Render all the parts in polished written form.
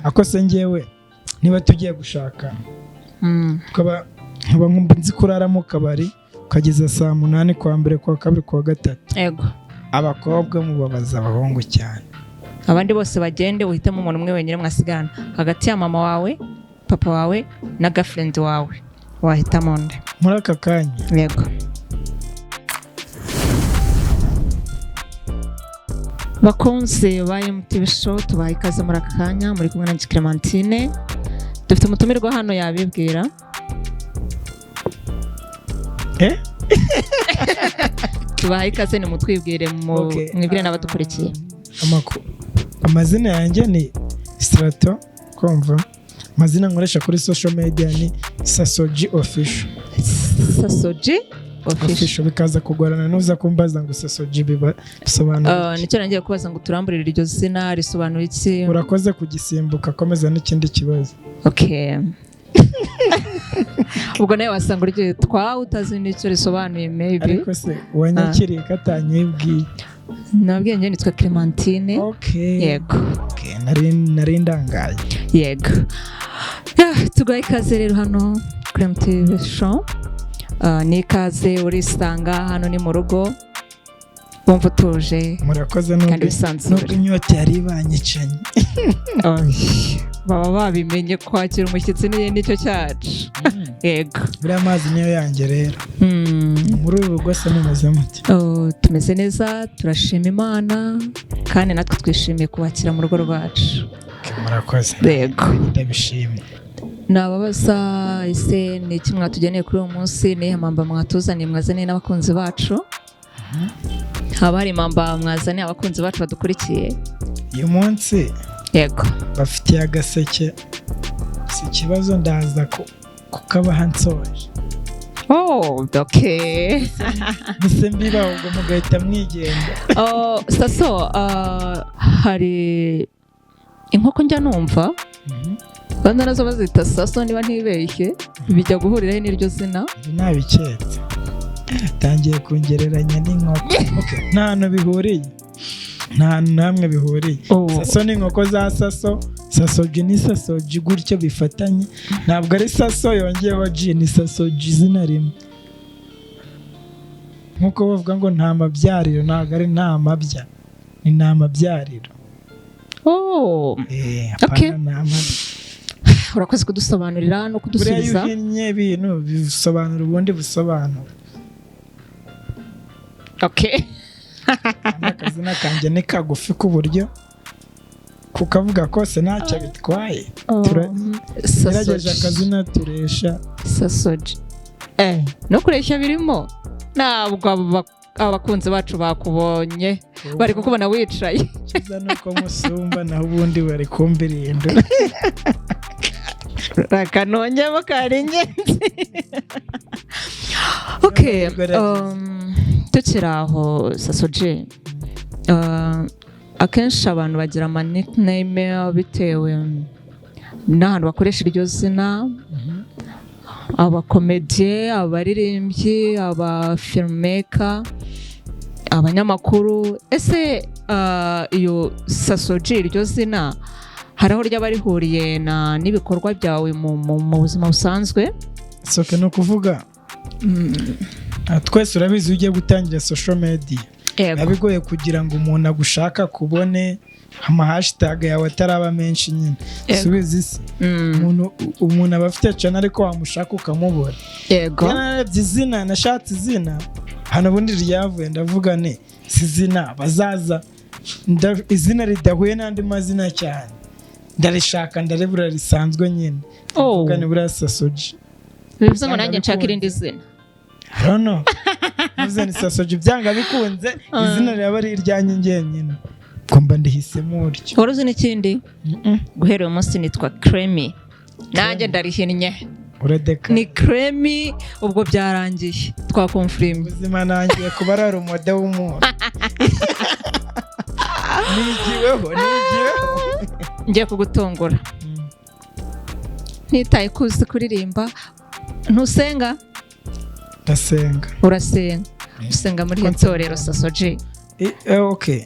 ako se ngewe niba tugiye gushaka nkaba nzi kurara mu kabari ukageza saa 8 kwa mbere kwa kabiri kwa gatatu yego abakobwa mubabaza abahungu cyane abandi bose bagende uhitamo umuntu umwe wenyine mwasigana hagati ya mama wawe papa wawe na girlfriend wawe wahitamo nde muri aka kanya yego bakunze ba MTV show tubaye ikaze muri aka kanya muri kumwe na Clementine dufite umutumirwa hano yabibwira tubaye ikaze ni mutwibwire mwibwire n'abadukurikiye amazina yanjye ni Strato kumva amazina nkoresha kuri social media ni Sasoji official bikaza kugorana nuza kumbaza ngo Sasoji biba bisobanura nicyo nangiye kubaza ngo turamburire iryo zina risobanura iki urakoze kugisimbuka komeza n'ikindi kibazo okay ubwo nawe wasanga uryo utazi n'icyo risobanuye maybe ariko se wanyakiriye katanyibwiye nabwiye njye nitwa Clementine yego nari ndangaye yego tugaye ikaze rero hano kuri MTV show ni ikaze urisanga hano ni mu rugo wumva utuje murakoze n'ubwo inyota yari ibanyicanye baba babimenye kwakira umushyitsi nicyo cyacu yego buriya amazi niyo yanjye rero muri uru rugo se mumeze mute tumeze neza turashima Imana kandi natwe twishimiye kubakira mu rugo rwacu murakoze yego ndabishimye nababaza ese ni iki mwatugeneye kuri uwo munsi ni impamba mwatuzaniye mwazaniye n'abakunzi bacu haba hari impamba mwazaniye abakunzi bacu badukurikiye uyu munsi yego bafitiye agaseke si ikibazo ndaza kukabaha nsoje okay mbese mbiba ubwo mugahita mwigenda saso hari inkoko njya numva kandi nazo bazita saso niba ntibeshye bijya guhuriraho n'iryo zina nabiketse tangiye kungereranya n'inkoko nta hantu bihuriye nta hantu namwe bihuriye saso n'inkoko za sasoji ni sasoji gutyo bifatanye ntabwo ari saso yongeyeho ji ni sasoji izina rimwe nk'uko bavuga ngo nta mabyariro ntabwo ari nta mabya ni nta mabyariro okay urakoze kudusobanurira no kudusubiza buriya uhinnye ibintu bisobanura ubundi busobanura okay akazina kanjye ni kagufi k'uburyo kukavuga kose ntacyo bitwaye turagejeje akazina turesha sasoji no kuresha birimo ntabwo abakunzi bacu bakubonye bari kukubona wicaye kiza nuko musumba naho ubundi bari kumbirinda rakanongemo kari ingenzi okay tukiri aho Sasoji akenshi abantu bagira ama nickname bitewe n'ahantu bakoresha iryo zina abakomediye abaririmbyi abafilmmaker abanyamakuru ese iyo Sasoji iryo zina hari aho ryaba rihuriye n'ibikorwa byawe mu buzima busanzwe soke no kuvuga twese urabizi ugiye gutangira social media bigoye kugira ngo umuntu agushaka kubone hashtag yawe ataraba menshi nyine subizi se umuntu aba afite channel ariko wamushaka ukamubura yego narebye izina nashatse izina hano ubundi ryavuye ndavuga ne sizina bazaza izina ridahuye n'andi mazina cyane ndarishaka ndarebura risanzwe nyine vuga ni buriya Sasoji bivuze ngo nanjye nshaka irindi zina no muze ni Sasoji byanga bikunze izina ryaba ari iryanjye ngenyine kumba ndihisemo uryo wari uzi n'ikindi guhera uyu munsi nitwa Cremy nanjye ndarihinnye uradeka ni Cremy ubwo byarangiye twakonfirmye ubuzima nangiye kuba ari umode w'umuntu nigiweho ngiye kugutungura ntitaye kuzi kuririmba ntusenga ndasenga urasenga usenga muri iyo nsorero Sasoji okay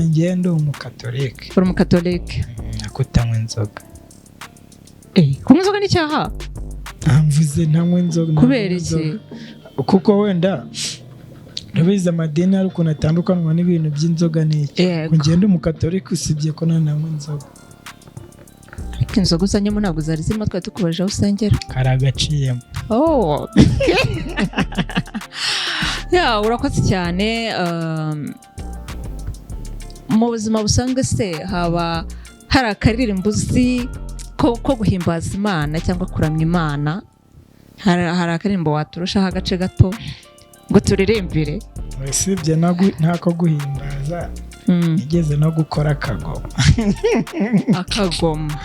ngiye ndi umukatolike uri umukatolike kutanywa inzoga. Kunywa inzoga ni icyaha? Mvuze ntanywa inzoga. Kubera iki? Kuko wenda urabizi amadini ari ukuntu atandukanywa n'ibintu by'inzoga n'iki. Kugenda umukatolika usibye ko ntanywa inzoga. Ariko inzoga uzanyemo ntabwo zari zirimo twari tukubaje aho usengera. Kari agaciyemo. Urakoze cyane. Mu buzima busanzwe se haba hari akaririmbo uzi ko guhimbaza Imana cyangwa kuramya Imana? Hari akaririmbo waturushaho agace gato ngo turirimbire? Usibye ntako guhimbaza, nigeze no gukora akagoma. Akagoma?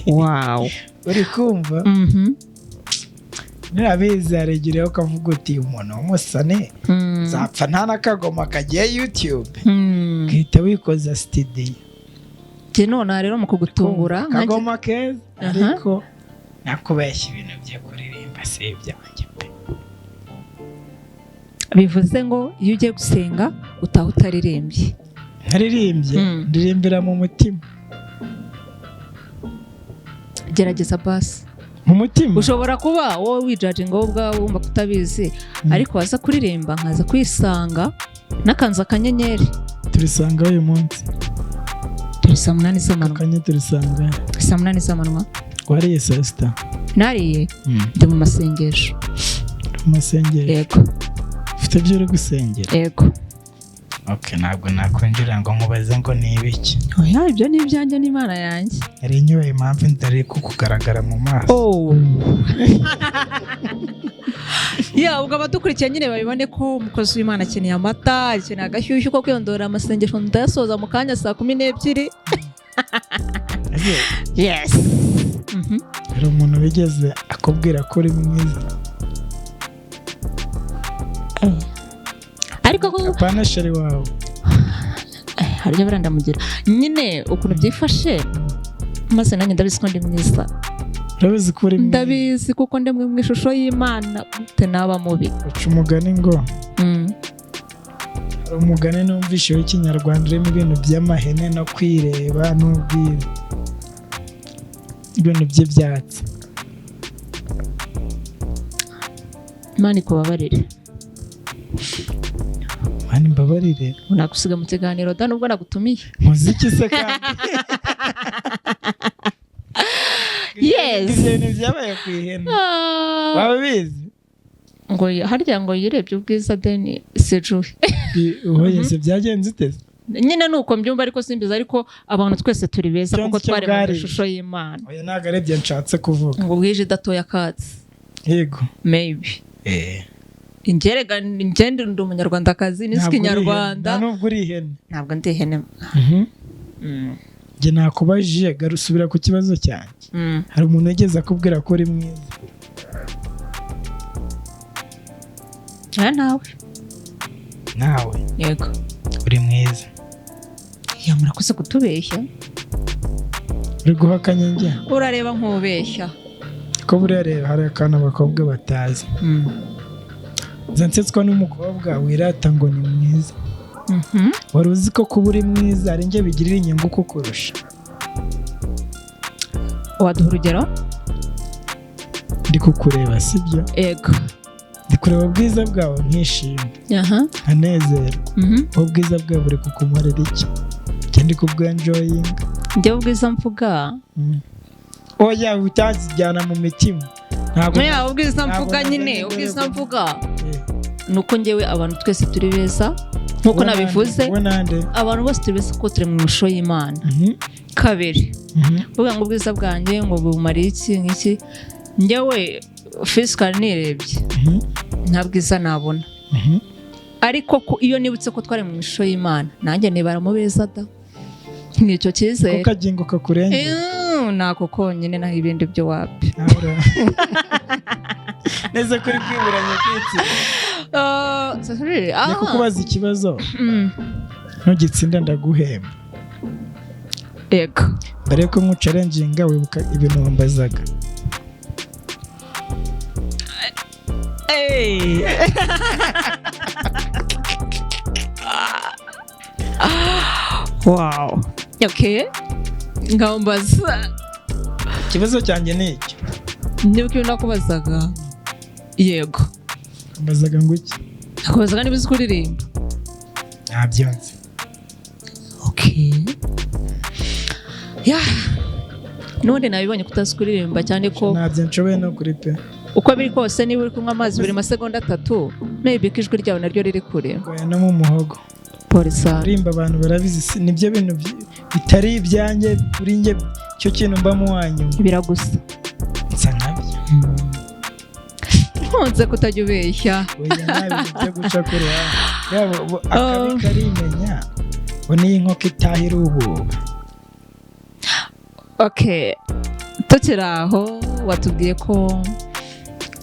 Wow. Uri kumva? Nirabizi aregereho ukavuga uti umuntu w'umusane zapfa nta n'akagoma kagiye YouTube. Gihita wikoza studio. None rero mu kugutungura akagoma keza, ariko nakubeshya ibintu byo kuririmba si ibyanjye pe. Bivuze ngo iyo ugiye gusenga utaha utaririmbye? Ntaririmbye, ndirimbira mu mutima. Gerageza basi mu mutima. Ushobora kuba wowe wijajinga wowe ubwawe wumva kutabizi, ariko waza kuririmba nkaza kwisanga n'akanzu akanyenyeri. Turisanga uyu munsi turi saa 8 z'amanywa. Akanya turisanga saa 8 z'amanywa. Wariye saa sita? Nariye. Ndi mu masengesho. Mu masengesho? Yego. Ufite ibyo uri gusengera? Yego. Ntabwo nakwinjira ngo nkubaze ngo ni ibiki. Ibyo ni ibyanjye n'Imana yanjye. Ari nyuwe impamvu ndari kukugaragara mu maso. Ubwo abadukurikiye nyine babibone ko umukozi w'Imana akeneye amata, akeneye agashyushyu ko kwiyondora amasengesho ndayasoza mu kanya saa 12. Yes. Hari umuntu wigeze akubwira ko uri mwiza? Ariko ko apana sheri wawe harya barandamugira nyine ukuntu byifashe, maze nanjye ndabizi ko ndi mwiza. Urabizi ko uri mwiza? Ndabizi kuko ndi mu ishusho y'Imana, gute naba mubi. Uca umugani ngo hari umugani numvishe w'ikinyarwanda urimo ibintu by'amahene no kwireba n'ubwiza, ibintu by'ibyatsi. Imana ikubabarire. Mani mbabarire. Unagusiga mu kiganiro da nubwo nagutumiye. Muziki se kandi. Yes. Ibintu byabaye ku ihene. Wabizi? Ngo harya ngo yirebye ubwiza deni sejuwe. Oya se byagenze ute? Nyine nuko mbyumva ariko simbiza, ariko abantu twese turi beza kuko twari mu ishusho y'Imana. Oya ntago arebye nshatse kuvuga. Ngo bwije datoya katsi. Yego. Maybe. Ingerega ngende ndi umunyarwandakazi n'Ikinyarwanda. Ntabwo uri ihene. Ntabwo ndi ihene. Nge nakubajije garusubira ku kibazo cyanjye. Hari umuntu wigeze akubwira ko uri mwiza? Nawe? Yego. Uri mwiza? Murakoze kutubeshya. Uri guhakanya njye? Urareba nk'ubeshya. Ko buriya rero hari akantu abakobwa batazi. Nzansetswa n'umukobwa wirata ngo ni mwiza. Wari uzi ko kuba uri mwiza ari njye bigirira inyungu kukurusha? Waduha urugero? Ndi kukureba sibyo? Yego. Ndi kureba ubwiza bwawe nkishima. Nkanezerwa. Ubwiza bwawe buri kukumarira iki? Njye ndi kubwenjoyinga. Njye ubwiza mvuga? Oya utazijyana mu mitima. Ubwiza mvuga nyine, ubwiza mvuga nuko njyewe abantu twese turi beza nkuko nabivuze. Abantu bose turi beza kuko turi mu ishusho y'Imana. Kabiri, uvuga ngo ubwiza bwanjye ngo bumare iki nk'iki, njyewe physical nirebye nta bwiza nabona, ariko iyo nibutse ko twari mu ishusho y'Imana nanjye nibara mu beza da. Nicyo cyizere ko kagingo kakurengera. Nako konyine naho ibindi byo wapi. Neza kuri kwiburanya kwitsi. Ni kukubaza ikibazo. Ntugitsinda ndaguhemba. Yego. Mbere ko nkucarenginga wibuka ibintu wambazaga. Wow. Okay. ngambaza ikibazo cyanjye ni iki niba uko nakubazaga yego mbazaga ngo iki nakubazaga niba uzi kuririmba ntabyonze okay none nabibonye kutazi kuririmba cyane ko ntabyo nshoboye no kuri pe uko biri kose niba uri kunywa amazi buri masegonda 3 maybe ko ijwi ryawe naryo riri kure no mu muhogo polisa rimba abantu barabizi nibyo bintu bitari ibyanjye kuri nge cyo kintu mba mu wanyu biragusa nsa nabyo nkunze kutajya ubeshya oya nabi byo guca kuri yabo akabi karimenya ngo ni inkoko itahira ubu okay tukiri aho watubwiye ko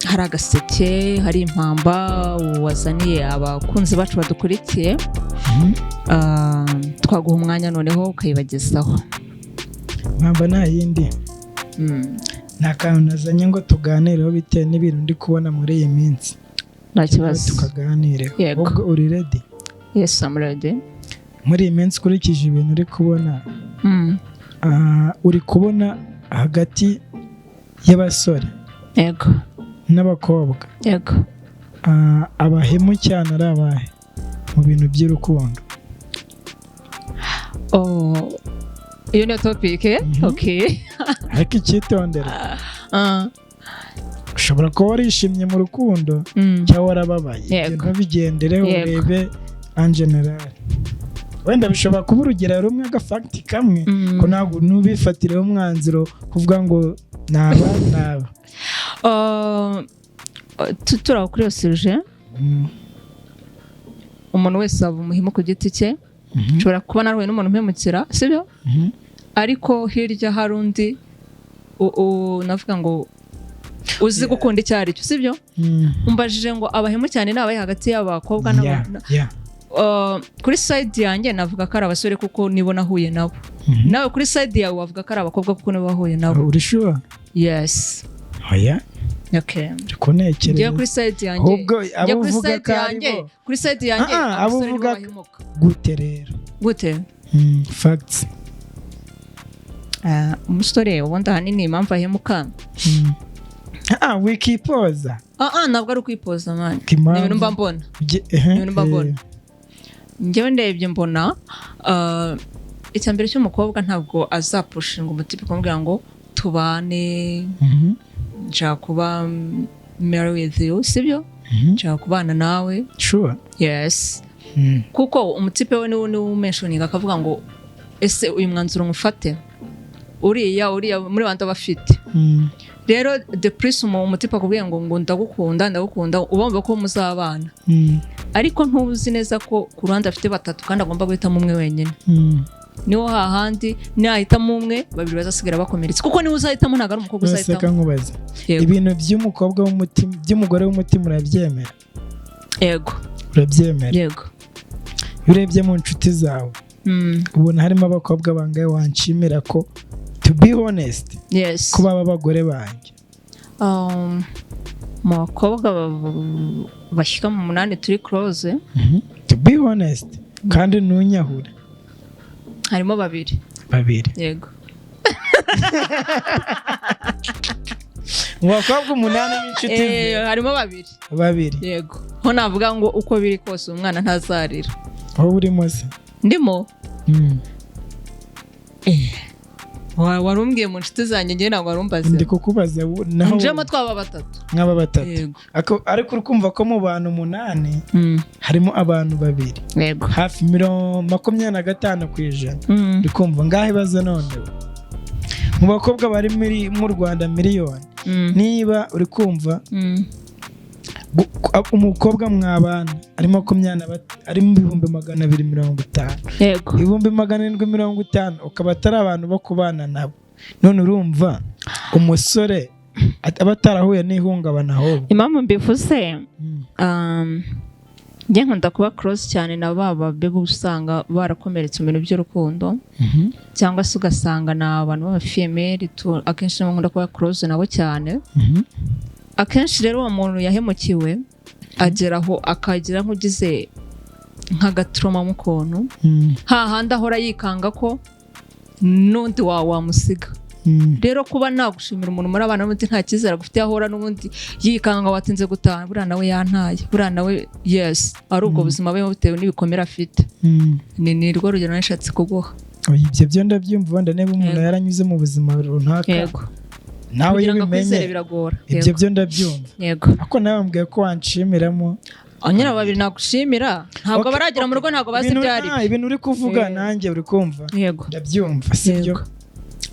hari agaseke hari impamba wazaniye abakunzi bacu badukurikiye twaguha umwanya noneho ukayibagezaho impamba nta yindi nta kantu nazanye ngo tuganireho bitewe n'ibintu ndi kubona muri iyi minsi nta kibazo tukaganireho ubwo uri ready yes I'm ready muri iyi minsi ukurikije ibintu uri kubona uri kubona hagati y'abasore yego n'abakobwa yego abahemu cyane ari abahe mu bintu by'urukundo iyo niyo topic okay ariko icyitondera ushobora kuba warishimye mu rukundo cyangwa warababaye ibintu bigendereho urebe en general wenda bishobora kuba urugero rumwe agafakiti kamwe ko ntabwo ntubifatireho umwanzuro kuvuga ngo naba turaho kuri iyo suje umuntu wese aba umuhimu ku giti cye ushobora kuba nawe n'umuntu umpemukira sibyo ariko hirya hari undi navuga ngo uzi gukunda icyo ari cyo sibyo umbajije ngo abahemu cyane ni abahe hagati y'abakobwa n'abana kuri side yanjye navuga ko ari abasore kuko nibo nahuye nabo nawe kuri side yawe wavuga ko ari abakobwa kuko nibo bahuye nabo uri sure yes oya okay kunekereza kuri side yanjye ubwo abo uvuga ko aribo kuri side yanjye abo uvuga gute rero gute facts umusore ubundi ahanini impamvu ahemuka wikipoza ntabwo ari ukwipoza mani ni ibintu mba mbona njyewe ndebye mbona icya mbere cy'umukobwa ntabwo azapushinga umutipe kumubwira ngo tubane nshaka kuba marry with you sibyo nshaka kubana nawe sure yes kuko umutipe we niwe umenshoninga akavuga ngo ese uyu mwanzuro ngufate uriya muri bandi bafite rero the prince umutipe akubwiye ngo ndagukunda ubomba ko muzabana ariko ntuzi neza ko ku ruhande afite batatu kandi agomba guhitamo umwe wenyine niho hahandi nahitamo umwe babiri bazasigara bakomeretse kuko niwe uzahitamo ntabwo ari umukobwa uzahitamo nkubaza ibintu by'umukobwa w'umutima by'umugore w'umutima urabyemera yego urabyemera yego urebye mu nshuti zawe ubona harimo abakobwa bangaye wanshimira ko to be honest yes ko baba abagore banjye mu bakobwa bashyika mu 8 turi close to be honest kandi ntunyahure harimo babiri yego mu bakobwa 8 n'inshuti harimo babiri yego ho navuga ngo uko biri kose umwana ntazarira aho urimo se ndimo warumbwiye mu nshuti zanjye njye ntabwo warumbaze ndi kukubaza naho njemo twaba batatu nk'aba batatu ariko urukumva ko mu bantu 8 harimo abantu 2 yego hafi 25% ndikumva ngahe baza none mu bakobwa bari mu Rwanda miliyoni niba uri kumva umukobwa mwabana arimo arimo 250 yego 750 ukaba atari abantu bo kubana nabo none urumva umusore aba atarahuye n'ihungabana ahubwo impamvu mbivuze njye nkunda kuba close cyane na baba bebe usanga barakomeretse mu bintu by'urukundo cyangwa se ugasanga ni abantu b'abafemeri akenshi nkunda kuba close nabo cyane akenshi rero uwo muntu yahemukiwe ageraho akagira nk'ugize nk'agatroma mu kontu hahandi ahora yikanga ko n'undi wamusiga. Rero kuba nagushimira umuntu muri abana n'ubundi nta cyizere agufitiye ahora n'ubundi yikanga watinze gutaha buriya nawe yantaye buriya nawe yes ari ubwo buzima bwe bitewe n'ibikomere afite. Ni rwo rugero nashatse kuguha. Ibyo byo ndabyumva wenda niba umuntu yaranyuze mu buzima runaka. Yego. Nawe yibimenye ibyo byo ndabyumva. Yego. Ako nawe mbwiye ko wanshimiramo. Anyira babiri nagushimira ntabwo baragera mu rugo ntabwo bazi byari. Ibintu uri kuvuga nanjye uri kumva. Yego. Ndabyumva sibyo.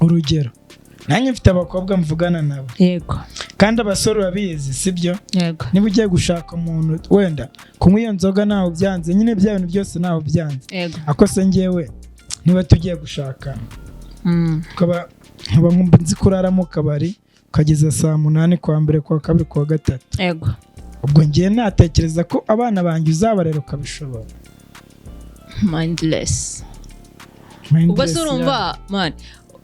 Urugero nanjye mfite abakobwa mvugana nabo. Yego. Kandi abasore babizi sibyo. Yego. Niba ugiye gushaka umuntu wenda kunywa iyo nzoga nawe byanze nyine bya bintu byose nawe byanze. Yego. Ako se ngewe niba tugiye gushaka ukaba nzi kurara mu kabari ukageza saa 8 kwa mbere kwa kabiri kwa gatatu. Yego. Ubwo ngiye natekereza ko abana banjye uzabarera ukabishobora. Mindless. Ubwo se urumva man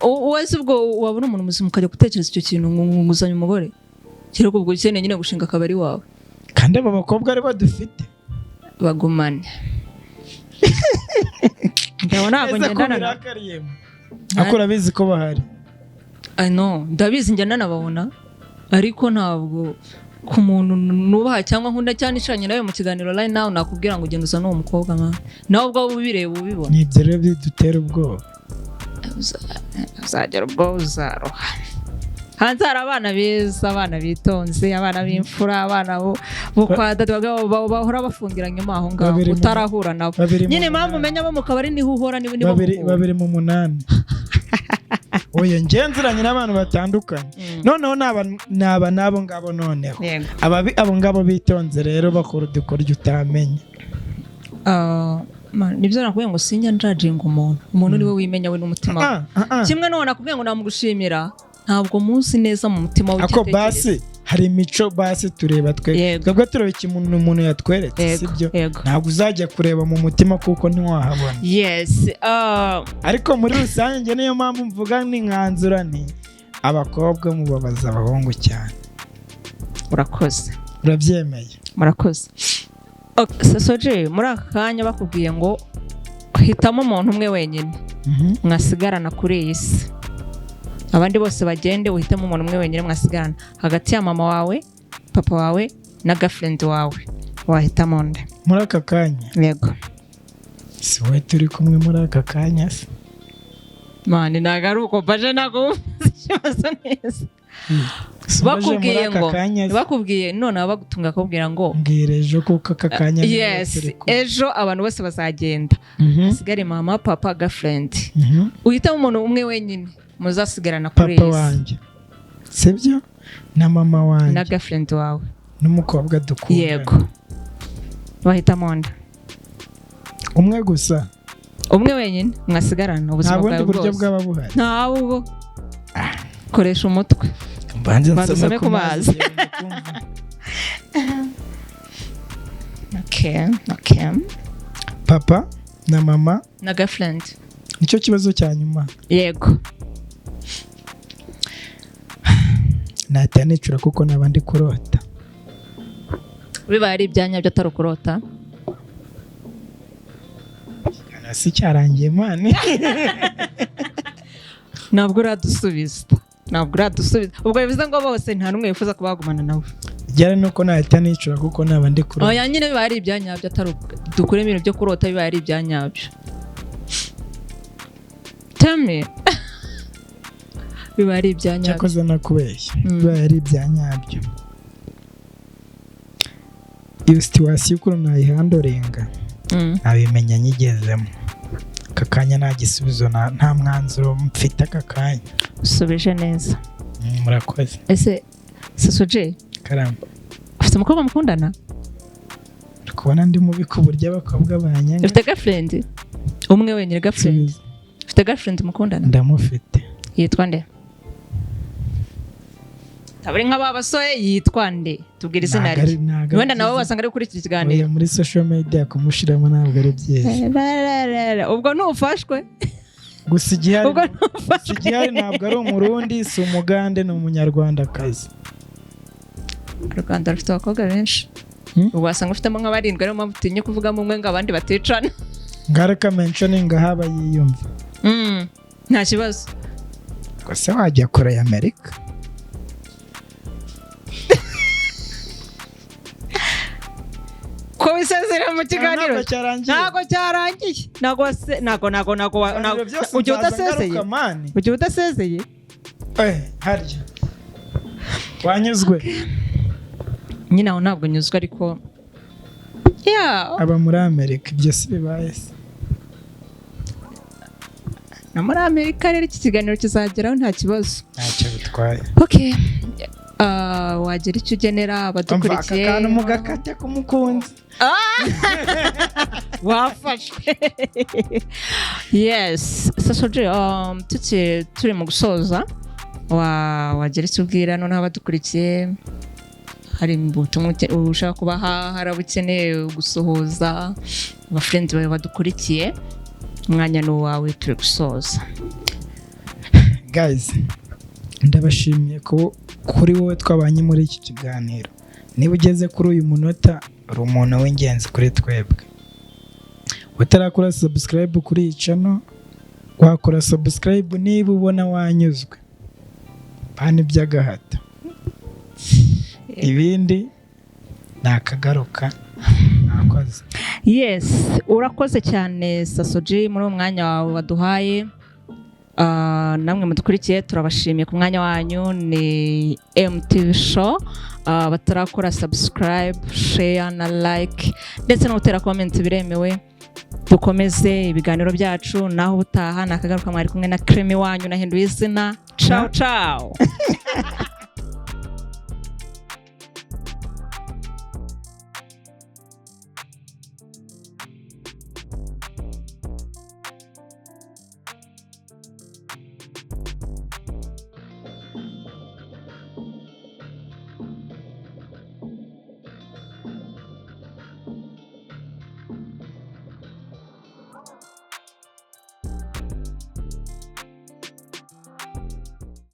uwese ubwo wabona umuntu muzima ukajya gutekereza icyo kintu nguzanya umugore kire ubwo ukeneye nyine gushinga akabari wawe kandi aba bakobwa ari badufite bagumane. Ndabona ntabwo ngendana na akora bizi ko bahari. I know ndabizi njyana nababona ariko ntabwo ku muntu nubaha cyangwa nkunda cyane icanye nawe mu kiganiro line now nakubwira ngo ugenda uza n'uwo mukobwa nka nawe ubwo ubireba ubibona. Ni ibyo rero bidutera ubwoba. Uzagera ubwo uzaroha. Hanze hari abana beza abana bitonze abana b'imfura abana bo kwa dada bahora bafungiranye mu aho ngaho utarahura nabo. Nyine mpamvu umenya bo mu kabari niho uhora nibo babiri mu 8. Oya ngenzeranye n'abantu batandukanye. Noneho nabo ngabo noneho. Abo ngabo bitonze rero bakora udukoryo utamenye. Nibyo nakubwiye ngo sinjya njajinga umuntu niwe wimenya we n'umutima. Kimwe none nakubwiye ngo namugushimira ntabwo munsi neza mu mutima w'igitekerezo. Ako basi hari imico basi tureba twebwe tureba ikintu umuntu yatweretse sibyo. Ntabwo uzajya kureba mu mutima kuko ntiwahabona. Yes. Ariko muri rusange niyo mpamvu mvuga ni nkanzura ni abakobwa mubabaza abahungu cyane. Urakoze. Urabyemeye. Murakoze. Sasoje muri aka kanya bakubwiye ngo hitamo umuntu umwe wenyine mwasigarana kuri iyi si abandi bose bagende uhitamo umuntu umwe wenyine mwasigarana hagati ya mama wawe papa wawe na girlfriend wawe wahitamo nde muri aka kanya? Yego. Si wowe turi kumwe muri aka kanya se mani nagaruko baje nago ikibazo neza. Bakubwiye none abagutunga akubwira ngo mbwira ejo kuko aka kanya. Yes, ejo abantu bose bazagenda hasigare mama papa girlfriend uhitamo umuntu umwe wenyine muzasigarana kuri papa wanjye sibyo na mama wanjye na girlfriend wawe n'umukobwa dukunda. Yego. Wahitamo nde? Umwe gusa. Umwe wenyine mwasigarana ubuzima bwawe bwose. Nta bundi buryo bwaba buhari. Ntabwo. Koresha umutwe. Mbanze nsome ku mazi. Okay. Papa na mama na girlfriend. Nicyo kibazo cya nyuma. Yego. Natanicura kuko nabandi kurota. Biba ari ibyanya byo atarukurota. Kana si cyarangiye mani. Ntabwo uradusubiza. Ubwo bivuze ngo bose nta numwe yifuza kubagumana nawe. Byara nuko natanicura kuko nabandi kurota. Oya nyine biba ari ibyanya byo dukure ibintu byo kurota biba ari ibyanya byo. Tame. Biba ari ibyanya. Cyakoze nakubeshya. Biba ari ibyanya byo. Iyo situation uko nayihandorenga. Abimenya nyigezemo. Kakanya nta gisubizo nta mwanzuro mfite kakanya. Usubije neza. Murakoze. Ese Sasoje karamba. Ufite umukobwa mukundana? Kubona ndi mubi ku buryo abakobwa banyanga. Ufite girlfriend? Umwe wenyine girlfriend. Ufite girlfriend mukundana? Ndamufite. Yitwa nde? Tabari nk'aba basore yitwa nde? Tubwire izina rye. Wenda nawe wasanga ari kuri iki kiganiro. Muri social media kumushiramo ntabwo ari byiza. Ubwo ntufashwe. Gusa igihari ntabwo ari umurundi si umugande ni umunyarwandakazi. U Rwanda rufite abakobwa benshi. Wasanga ufitemo nk'abarindwi ariyo mpamvu utinye kuvugamo umwe ngo abandi baticana. Ngareka mentioning haba yiyumva. nta kibazo gusa wajya kure ya Amerika ko bisezerera mu kiganiro ntabwo cyarangiye ntabwo ujya udasezeye harya wanyuzwe nyine aho ntabwo nyuzwe ariko aba muri Amerika ibyo si bibaye se na muri Amerika rero iki kiganiro kizageraho nta kibazo ntacyo bitwaye okay wagira icyo ugenera abadukurikiye akantu mugakate k'umukunzi wafashwe yes sasoje turi mu gusoza wagira icyo ubwira noneho abadukurikiye hari ubutumwa ushaka kubaha hari abo ukeneye gusuhuza abafrenzi bawe badukurikiye umwanya ni uwawe turi gusoza guys ndabashimiye ko kuri wowe twabanye muri iki kiganiro niba ugeze kuri uyu munota uri umuntu w'ingenzi kuri twebwe utarakora subscribe kuri iyi channel wakora subscribe niba ubona wanyuzwe bani by'agahato ibindi nakagaruka nakoze yes urakoze cyane Sasoji muri umwanya wawe waduhaye namwe mudukurikiye turabashimiye ku mwanya wanyu ni MTV show batarakora subscribe share na like ndetse no gutera comment biremewe dukomeze ibiganiro byacu naho ubutaha nakagaruka mwari kumwe na Kremi wanyu nahinduye izina ciao ciao